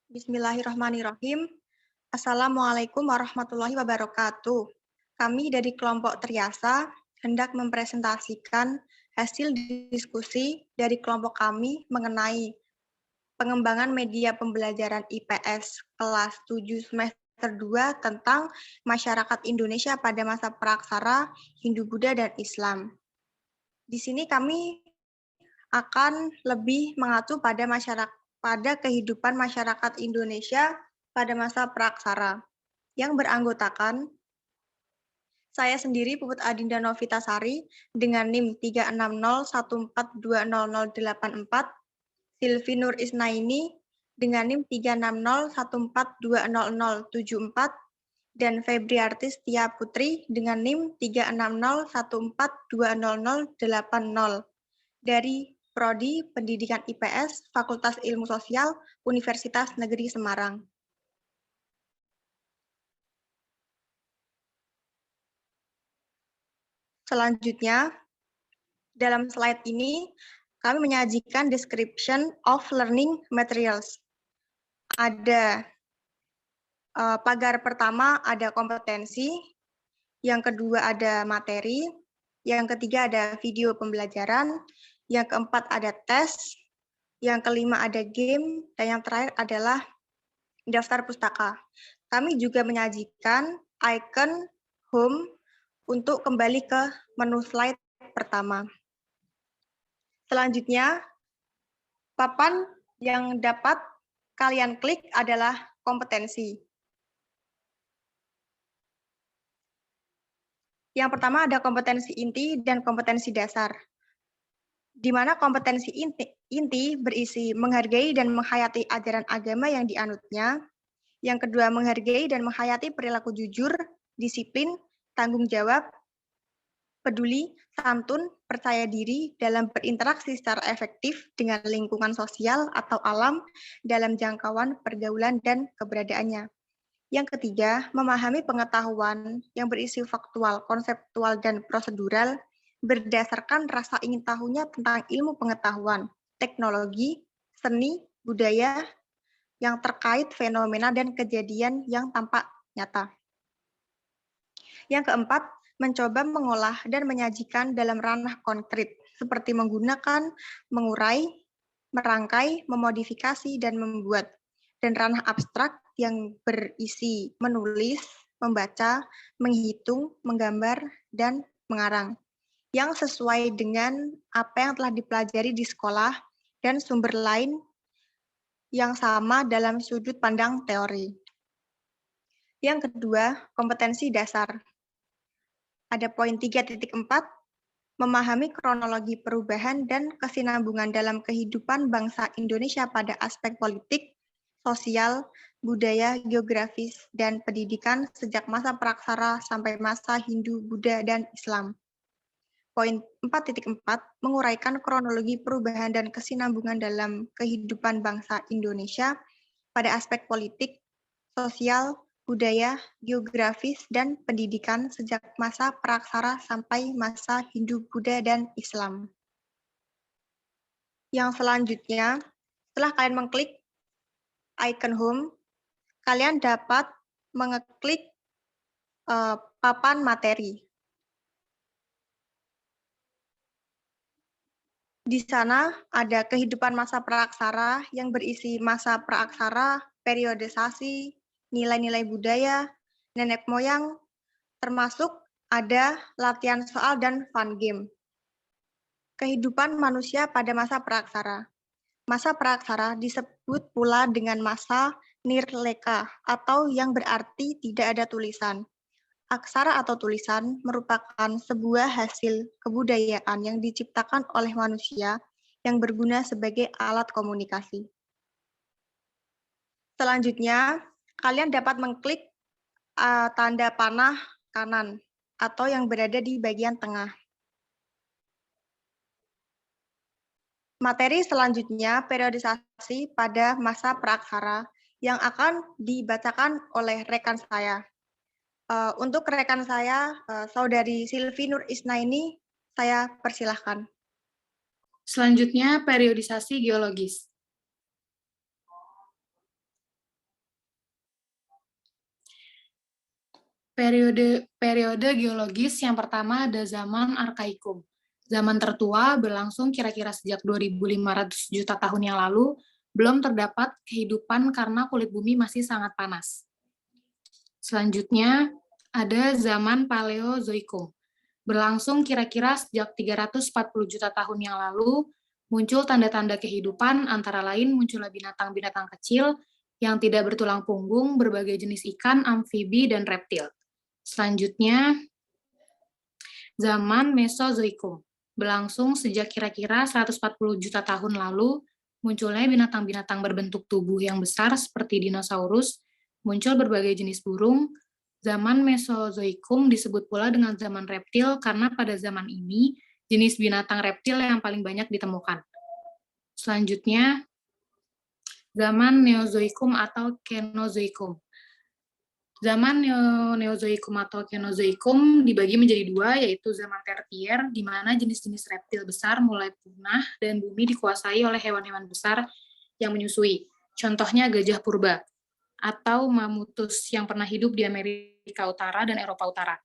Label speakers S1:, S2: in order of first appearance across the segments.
S1: Bismillahirrahmanirrahim. Assalamualaikum warahmatullahi wabarakatuh. Kami dari kelompok Triasa hendak mempresentasikan hasil diskusi dari kelompok kami mengenai pengembangan media pembelajaran IPS kelas 7 semester 2 tentang masyarakat Indonesia pada masa praksara Hindu, Buddha, dan Islam. Di sini kami akan lebih mengacu pada kehidupan masyarakat Indonesia pada masa praksara, yang beranggotakan saya sendiri, Puput Adinda Novitasari, dengan NIM 36014200084, Silvi Nur Isnaini dengan NIM 36014200074, dan Febriarti Setia Putri dengan NIM 36014200080 dari Prodi Pendidikan IPS, Fakultas Ilmu Sosial, Universitas Negeri Semarang. Selanjutnya, dalam slide ini, kami menyajikan description of learning materials. Ada pagar pertama ada kompetensi, yang kedua ada materi, yang ketiga ada video pembelajaran, yang keempat ada tes, yang kelima ada game, dan yang terakhir adalah daftar pustaka. Kami juga menyajikan icon home untuk kembali ke menu slide pertama. Selanjutnya, papan yang dapat kalian klik adalah kompetensi. Yang pertama ada kompetensi inti dan kompetensi dasar, di mana kompetensi inti berisi menghargai dan menghayati ajaran agama yang dianutnya. Yang kedua, menghargai dan menghayati perilaku jujur, disiplin, tanggung jawab, peduli, santun, percaya diri dalam berinteraksi secara efektif dengan lingkungan sosial atau alam dalam jangkauan pergaulan dan keberadaannya. Yang ketiga, memahami pengetahuan yang berisi faktual, konseptual, dan prosedural berdasarkan rasa ingin tahunya tentang ilmu pengetahuan, teknologi, seni, budaya yang terkait fenomena dan kejadian yang tampak nyata. Yang keempat, mencoba mengolah dan menyajikan dalam ranah konkret, seperti menggunakan, mengurai, merangkai, memodifikasi, dan membuat. Dan ranah abstrak yang berisi menulis, membaca, menghitung, menggambar, dan mengarang, yang sesuai dengan apa yang telah dipelajari di sekolah dan sumber lain yang sama dalam sudut pandang teori. Yang kedua, kompetensi dasar. Ada poin 3.4, memahami kronologi perubahan dan kesinambungan dalam kehidupan bangsa Indonesia pada aspek politik, sosial, budaya, geografis, dan pendidikan sejak masa praksara sampai masa Hindu, Buddha, dan Islam. Poin 4.4, menguraikan kronologi perubahan dan kesinambungan dalam kehidupan bangsa Indonesia pada aspek politik, sosial, budaya, geografis, dan pendidikan sejak masa praksara sampai masa Hindu, Buddha, dan Islam. Yang selanjutnya, setelah kalian mengklik icon home, kalian dapat mengeklik papan materi. Di sana ada kehidupan masa praksara yang berisi masa praksara, periodisasi, nilai-nilai budaya, nenek moyang, termasuk ada latihan soal dan fun game. Kehidupan manusia pada masa praksara. Masa praksara disebut pula dengan masa nirleka atau yang berarti tidak ada tulisan. Aksara atau tulisan merupakan sebuah hasil kebudayaan yang diciptakan oleh manusia yang berguna sebagai alat komunikasi. Selanjutnya, kalian dapat mengklik tanda panah kanan atau yang berada di bagian tengah. Materi selanjutnya periodisasi pada masa praksara yang akan dibacakan oleh rekan saya. Untuk rekan saya, Saudari Silvi Nur Isnaini, saya persilahkan.
S2: Selanjutnya, periodisasi geologis. Periode geologis yang pertama ada zaman Arkaikum. Zaman tertua berlangsung kira-kira sejak 2.500 juta tahun yang lalu, belum terdapat kehidupan karena kulit bumi masih sangat panas. Selanjutnya ada zaman Paleozoikum. Berlangsung kira-kira sejak 340 juta tahun yang lalu, muncul tanda-tanda kehidupan, antara lain munculnya binatang-binatang kecil yang tidak bertulang punggung, berbagai jenis ikan, amfibi, dan reptil. Selanjutnya, zaman Mesozoikum. Berlangsung sejak kira-kira 140 juta tahun lalu, munculnya binatang-binatang berbentuk tubuh yang besar seperti dinosaurus, muncul berbagai jenis burung. Zaman Mesozoikum disebut pula dengan zaman reptil karena pada zaman ini, jenis binatang reptil yang paling banyak ditemukan. Selanjutnya, zaman Neozoikum atau Kenozoikum. Zaman Neozoikum atau Kenozoikum dibagi menjadi dua, yaitu zaman Tertier, di mana jenis-jenis reptil besar mulai punah dan bumi dikuasai oleh hewan-hewan besar yang menyusui. Contohnya gajah purba, atau mamutus yang pernah hidup di Amerika Utara dan Eropa Utara.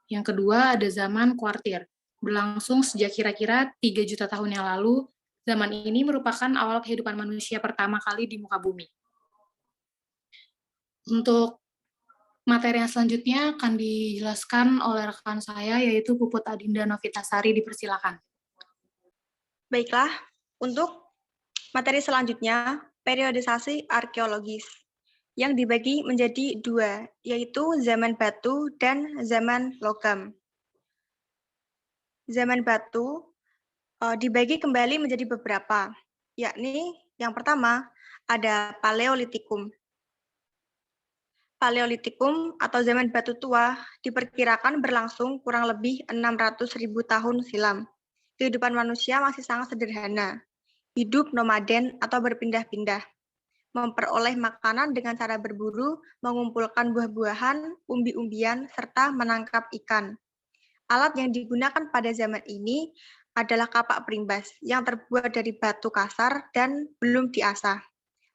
S2: Yang kedua ada zaman Kuartir, berlangsung sejak kira-kira 3 juta tahun yang lalu. Zaman ini merupakan awal kehidupan manusia pertama kali di muka bumi. Untuk materi yang selanjutnya akan dijelaskan oleh rekan saya, yaitu Puput Adinda Novitasari. Dipersilakan.
S1: Baiklah, untuk materi selanjutnya, periodisasi arkeologis, yang dibagi menjadi dua, yaitu zaman batu dan zaman logam. Zaman batu dibagi kembali menjadi beberapa, yakni yang pertama ada Paleolitikum. Paleolitikum atau zaman batu tua diperkirakan berlangsung kurang lebih 600.000 tahun silam. Kehidupan manusia masih sangat sederhana, hidup nomaden atau berpindah-pindah, memperoleh makanan dengan cara berburu, mengumpulkan buah-buahan, umbi-umbian, serta menangkap ikan. Alat yang digunakan pada zaman ini adalah kapak perimbas yang terbuat dari batu kasar dan belum diasah.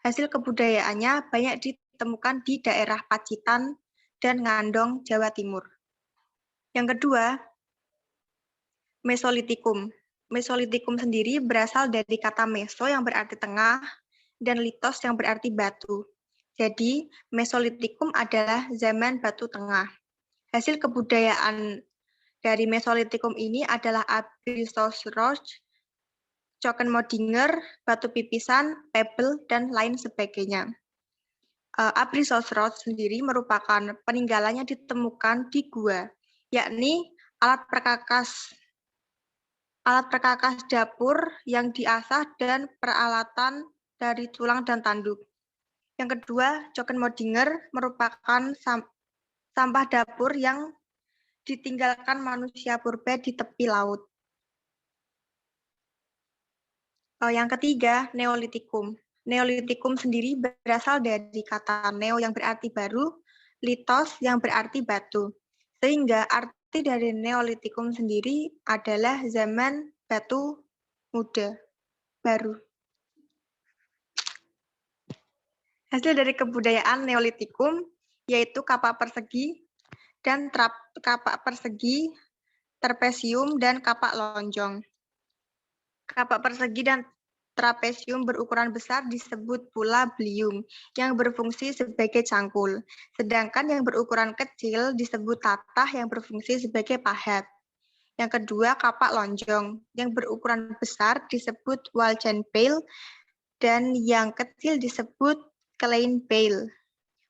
S1: Hasil kebudayaannya banyak ditemukan di daerah Pacitan dan Ngandong, Jawa Timur. Yang kedua, Mesolitikum. Mesolitikum sendiri berasal dari kata meso yang berarti tengah dan litos yang berarti batu. Jadi, Mesolitikum adalah zaman batu tengah. Hasil kebudayaan dari Mesolitikum ini adalah Abruzos Roche, Cokkenmodinger, batu pipisan, pebble, dan lain sebagainya. Abruzos Roche sendiri merupakan peninggalannya ditemukan di gua, yakni alat perkakas dapur yang diasah dan peralatan dari tulang dan tanduk. Yang kedua, Cokkenmodinger merupakan sampah dapur yang ditinggalkan manusia purba di tepi laut. Yang ketiga, Neolitikum. Neolitikum sendiri berasal dari kata neo yang berarti baru, litos yang berarti batu. Sehingga arti dari Neolitikum sendiri adalah zaman batu muda, baru. Hasil dari kebudayaan Neolitikum yaitu kapak persegi dan kapak persegi, trapesium, dan kapak lonjong. Kapak persegi dan trapesium berukuran besar disebut pula belium, yang berfungsi sebagai cangkul. Sedangkan yang berukuran kecil disebut tatah yang berfungsi sebagai pahat. Yang kedua, kapak lonjong. Yang berukuran besar disebut Walchen pail, dan yang kecil disebut Klein pail.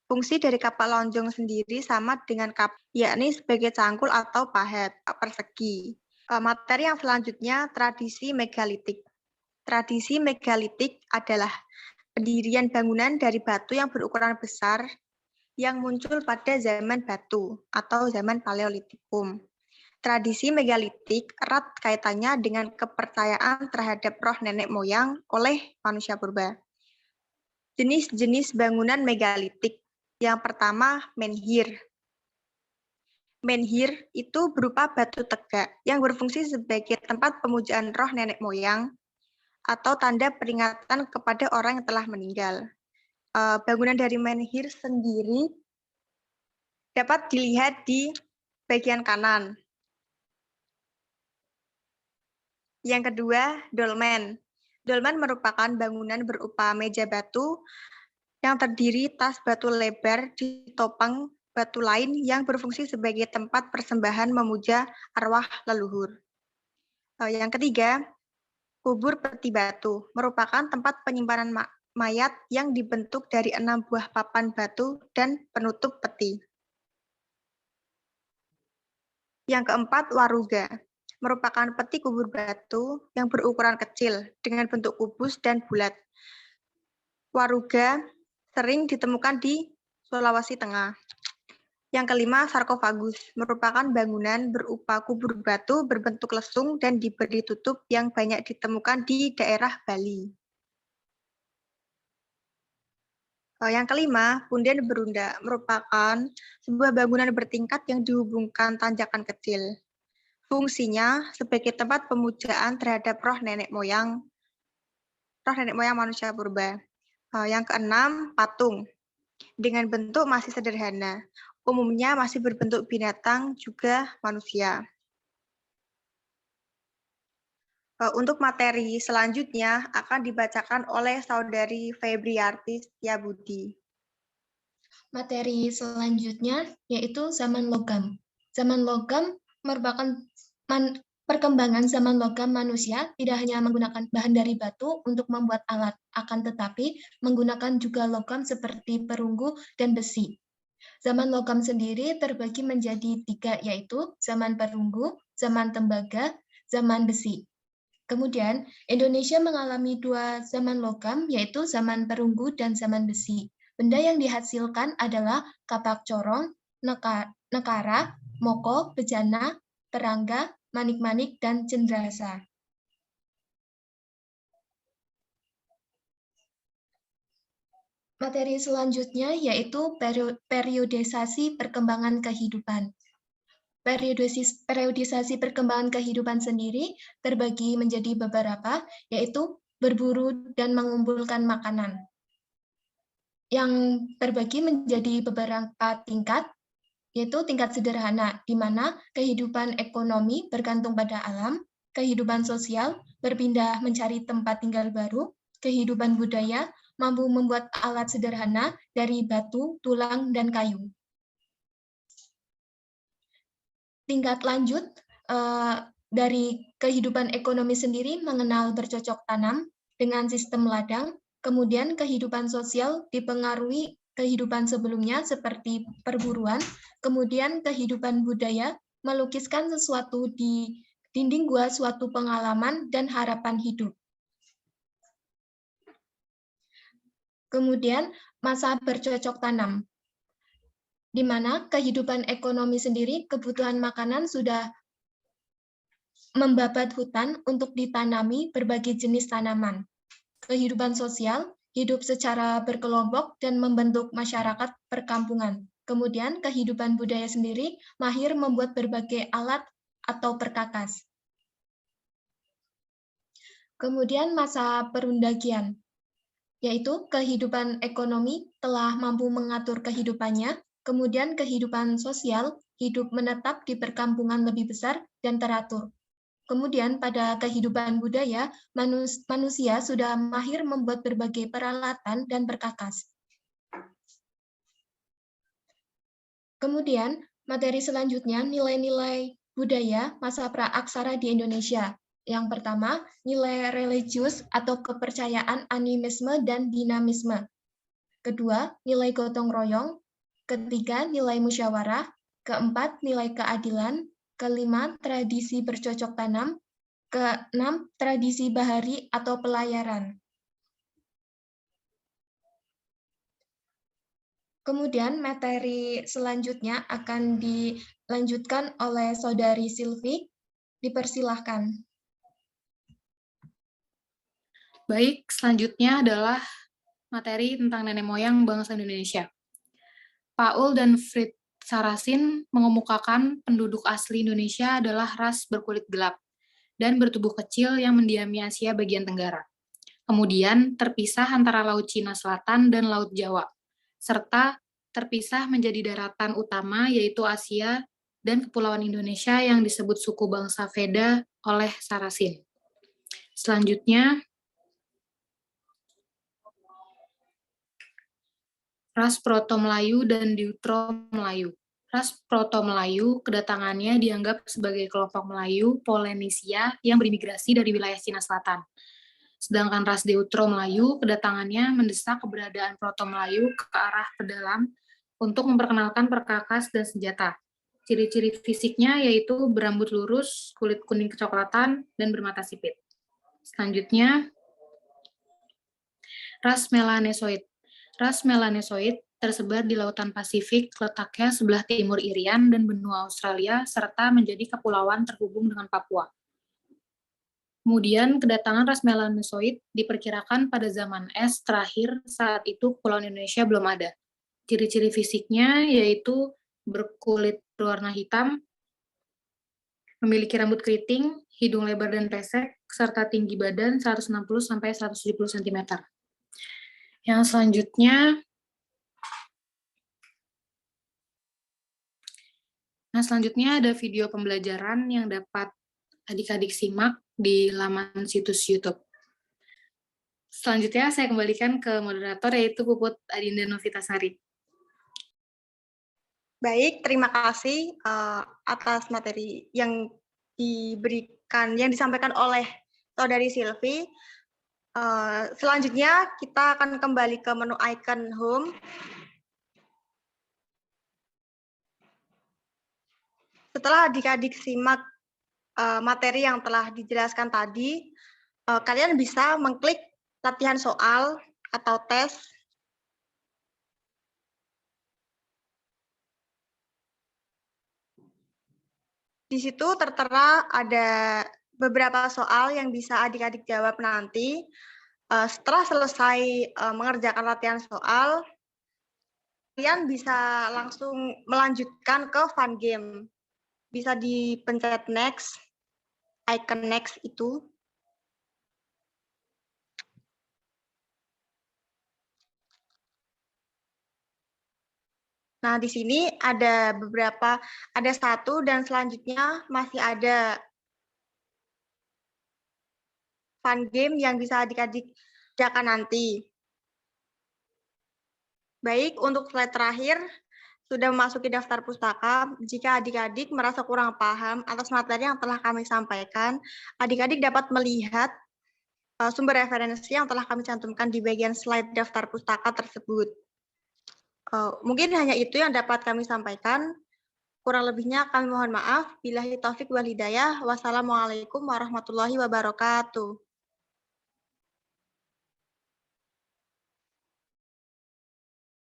S1: Fungsi dari kapak lonjong sendiri sama dengan kapak, yakni sebagai cangkul atau pahat, persegi. Materi yang selanjutnya, tradisi megalitik. Tradisi megalitik adalah pendirian bangunan dari batu yang berukuran besar yang muncul pada zaman batu atau zaman Paleolitikum. Tradisi megalitik erat kaitannya dengan kepercayaan terhadap roh nenek moyang oleh manusia purba. Jenis-jenis bangunan megalitik. Yang pertama, menhir. Menhir itu berupa batu tegak yang berfungsi sebagai tempat pemujaan roh nenek moyang atau tanda peringatan kepada orang yang telah meninggal. Bangunan dari menhir sendiri dapat dilihat di bagian kanan. Yang kedua, dolmen. Dolmen merupakan bangunan berupa meja batu yang terdiri atas batu lebar ditopang batu lain yang berfungsi sebagai tempat persembahan memuja arwah leluhur. Yang ketiga, kubur peti batu merupakan tempat penyimpanan mayat yang dibentuk dari 6 buah papan batu dan penutup peti. Yang keempat, waruga merupakan peti kubur batu yang berukuran kecil dengan bentuk kubus dan bulat. Waruga sering ditemukan di Sulawesi Tengah. Yang kelima, sarkofagus merupakan bangunan berupa kubur batu berbentuk lesung dan diberi tutup yang banyak ditemukan di daerah Bali. Yang kelima, punden berunda merupakan sebuah bangunan bertingkat yang dihubungkan tanjakan kecil. Fungsinya sebagai tempat pemujaan terhadap roh nenek moyang manusia purba. Yang keenam, patung dengan bentuk masih sederhana. Umumnya masih berbentuk binatang juga manusia. Untuk materi selanjutnya akan dibacakan oleh Saudari Febriarti Setiabudi.
S3: Materi selanjutnya yaitu zaman logam. Zaman logam merupakan perkembangan zaman logam manusia tidak hanya menggunakan bahan dari batu untuk membuat alat, akan tetapi menggunakan juga logam seperti perunggu dan besi. Zaman logam sendiri terbagi menjadi 3, yaitu zaman perunggu, zaman tembaga, zaman besi. Kemudian, Indonesia mengalami 2 zaman logam, yaitu zaman perunggu dan zaman besi. Benda yang dihasilkan adalah kapak corong, nekara, moko, bejana, perangga, manik-manik, dan cendrasa. Materi selanjutnya yaitu periodisasi perkembangan kehidupan. Periodisasi perkembangan kehidupan sendiri terbagi menjadi beberapa, yaitu berburu dan mengumpulkan makanan. Yang terbagi menjadi beberapa tingkat, yaitu tingkat sederhana, di mana kehidupan ekonomi bergantung pada alam, kehidupan sosial berpindah mencari tempat tinggal baru, kehidupan budaya mampu membuat alat sederhana dari batu, tulang, dan kayu. Tingkat lanjut dari kehidupan ekonomi sendiri mengenal bercocok tanam dengan sistem ladang, kemudian kehidupan sosial dipengaruhi kehidupan sebelumnya seperti perburuan, kemudian kehidupan budaya melukiskan sesuatu di dinding gua suatu pengalaman dan harapan hidup. Kemudian masa bercocok tanam, di mana kehidupan ekonomi sendiri, kebutuhan makanan sudah membabat hutan untuk ditanami berbagai jenis tanaman. Kehidupan sosial, hidup secara berkelompok dan membentuk masyarakat perkampungan. Kemudian kehidupan budaya sendiri mahir membuat berbagai alat atau perkakas. Kemudian masa perundagian, yaitu kehidupan ekonomi telah mampu mengatur kehidupannya, kemudian kehidupan sosial, hidup menetap di perkampungan lebih besar dan teratur. Kemudian pada kehidupan budaya, manusia sudah mahir membuat berbagai peralatan dan perkakas. Kemudian materi selanjutnya nilai-nilai budaya masa praaksara di Indonesia. Yang pertama, nilai religius atau kepercayaan animisme dan dinamisme. Kedua, nilai gotong royong. Ketiga, nilai musyawarah. Keempat, nilai keadilan. Kelima, tradisi bercocok tanam. Keenam, tradisi bahari atau pelayaran. Kemudian materi selanjutnya akan dilanjutkan oleh Saudari Silvi. Dipersilahkan.
S2: Baik, selanjutnya adalah materi tentang nenek moyang bangsa Indonesia. Paul dan Fritz Sarasin mengemukakan penduduk asli Indonesia adalah ras berkulit gelap dan bertubuh kecil yang mendiami Asia bagian Tenggara. Kemudian terpisah antara Laut Cina Selatan dan Laut Jawa, serta terpisah menjadi daratan utama yaitu Asia dan Kepulauan Indonesia yang disebut suku bangsa Veda oleh Sarasin. Selanjutnya, ras Proto-Melayu dan Deutero-Melayu. Ras Proto-Melayu kedatangannya dianggap sebagai kelompok Melayu Polynesia yang berimigrasi dari wilayah Cina Selatan. Sedangkan ras Deutero-Melayu kedatangannya mendesak keberadaan Proto-Melayu ke arah pedalam untuk memperkenalkan perkakas dan senjata. Ciri-ciri fisiknya yaitu berambut lurus, kulit kuning kecoklatan, dan bermata sipit. Selanjutnya, ras Melanesoid. Ras Melanesoid tersebar di Lautan Pasifik, letaknya sebelah timur Irian dan benua Australia, serta menjadi kepulauan terhubung dengan Papua. Kemudian, kedatangan ras Melanesoid diperkirakan pada zaman es terakhir, saat itu Kepulauan Indonesia belum ada. Ciri-ciri fisiknya yaitu berkulit berwarna hitam, memiliki rambut keriting, hidung lebar dan pesek, serta tinggi badan 160-170 cm. Yang selanjutnya, ada video pembelajaran yang dapat adik-adik simak di laman situs YouTube. Selanjutnya saya kembalikan ke moderator yaitu Puput Adinda Novitasari.
S1: Baik, terima kasih atas materi yang disampaikan oleh Saudari Silvi. Selanjutnya kita akan kembali ke menu icon home. Setelah adik-adik simak materi yang telah dijelaskan tadi, kalian bisa mengklik latihan soal atau tes. Di situ tertera ada beberapa soal yang bisa adik-adik jawab nanti. Setelah selesai mengerjakan latihan soal, kalian bisa langsung melanjutkan ke fun game. Bisa dipencet next, icon next itu. Nah, di sini ada ada satu dan selanjutnya masih ada fun game yang bisa adik-adik kerjakan nanti. Baik, untuk slide terakhir, sudah memasuki daftar pustaka. Jika adik-adik merasa kurang paham atas materi yang telah kami sampaikan, adik-adik dapat melihat sumber referensi yang telah kami cantumkan di bagian slide daftar pustaka tersebut. Mungkin hanya itu yang dapat kami sampaikan. Kurang lebihnya kami mohon maaf. Billahi taufik wal hidayah. Wassalamualaikum warahmatullahi wabarakatuh.